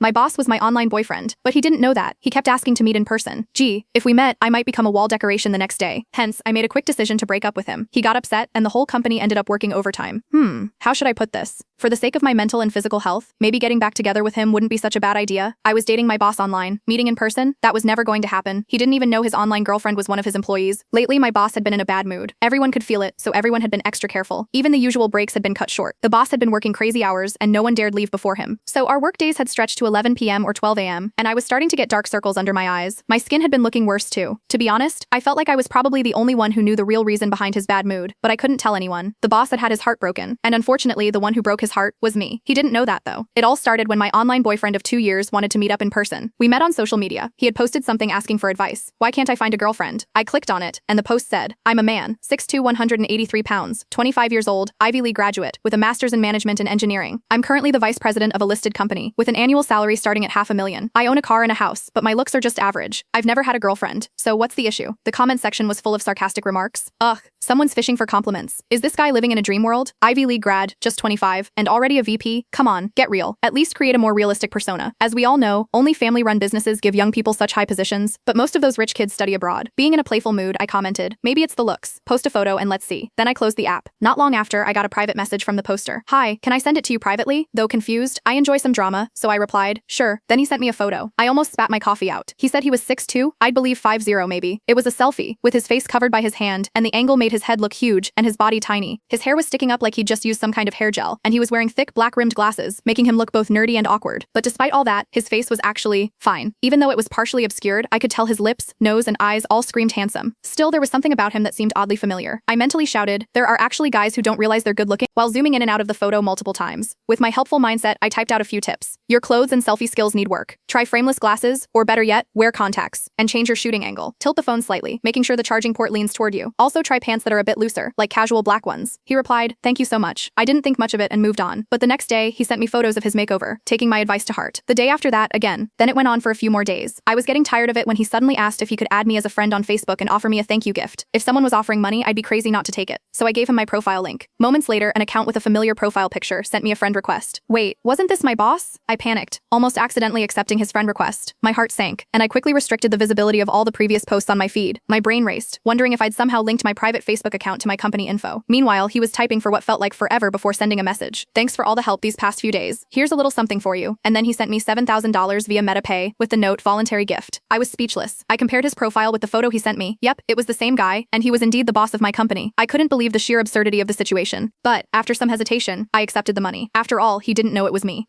My boss was my online boyfriend, but he didn't know that. He kept asking to meet in person. Gee, if we met, I might become a wall decoration the next day. Hence, I made a quick decision to break up with him. He got upset, and the whole company ended up working overtime. How should I put this? For the sake of my mental and physical health, maybe getting back together with him wouldn't be such a bad idea. I was dating my boss online. Meeting in person? That was never going to happen. He didn't even know his online girlfriend was one of his employees. Lately, my boss had been in a bad mood. Everyone could feel it, so everyone had been extra careful. Even the usual breaks had been cut short. The boss had been working crazy hours, and no one dared leave before him. So our work days had stretched to 11 p.m. or 12 a.m., and I was starting to get dark circles under my eyes. My skin had been looking worse too. To be honest, I felt like I was probably the only one who knew the real reason behind his bad mood, but I couldn't tell anyone. The boss had had his heart broken, and unfortunately, the one who broke his heart was me. He didn't know that though. It all started when my online boyfriend of 2 years wanted to meet up in person. We met on social media. He had posted something asking for advice. Why can't I find a girlfriend? I clicked on it, and the post said, I'm a man, 6'2", 183 pounds, 25 years old, Ivy League graduate, with a master's in management and engineering. I'm currently the vice president of a listed company, with an annual salary starting at $500,000. I own a car and a house, but my looks are just average. I've never had a girlfriend. So what's the issue? The comment section was full of sarcastic remarks. Ugh, someone's fishing for compliments. Is this guy living in a dream world? Ivy League grad, just 25, and already a VP? Come on, get real. At least create a more realistic persona. As we all know, only family-run businesses give young people such high positions, but most of those rich kids study abroad. Being in a playful mood, I commented, maybe it's the looks. Post a photo and let's see. Then I closed the app. Not long after, I got a private message from the poster. Hi, can I send it to you privately? Though confused, I enjoy some drama, so I replied, sure. Then he sent me a photo. I almost spat my coffee out. He said he was 6'2", I'd believe 5'0" maybe. It was a selfie, with his face covered by his hand, and the angle made his head look huge and his body tiny. His hair was sticking up like he'd just used some kind of hair gel, and he was wearing thick black-rimmed glasses, making him look both nerdy and awkward. But despite all that, his face was actually fine. Even though it was partially obscured, I could tell his lips, nose, and eyes all screamed handsome. Still, there was something about him that seemed oddly familiar. I mentally shouted, there are actually guys who don't realize they're good-looking, while zooming in and out of the photo multiple times. With my helpful mindset, I typed out a few tips. Your clothes and selfie skills need work. Try frameless glasses, or better yet, wear contacts, and change your shooting angle. Tilt the phone slightly, making sure the charging port leans toward you. Also try pants that are a bit looser, like casual black ones. He replied, thank you so much. I didn't think much of it and moved on. But the next day, he sent me photos of his makeover, taking my advice to heart. The day after that, again. Then it went on for a few more days. I was getting tired of it when he suddenly asked if he could add me as a friend on Facebook and offer me a thank you gift. If someone was offering money, I'd be crazy not to take it. So I gave him my profile link. Moments later, an account with a familiar profile picture sent me a friend request. Wait, wasn't this my boss? I panicked, almost accidentally accepting his friend request. My heart sank, and I quickly restricted the visibility of all the previous posts on my feed. My brain raced, wondering if I'd somehow linked my private Facebook account to my company info. Meanwhile, he was typing for what felt like forever before sending a message. Thanks for all the help these past few days. Here's a little something for you. And then he sent me $7,000 via MetaPay with the note voluntary gift. I was speechless. I compared his profile with the photo he sent me. Yep, it was the same guy, and he was indeed the boss of my company. I couldn't believe the sheer absurdity of the situation. But, after some hesitation, I accepted the money. After all, he didn't know it was me.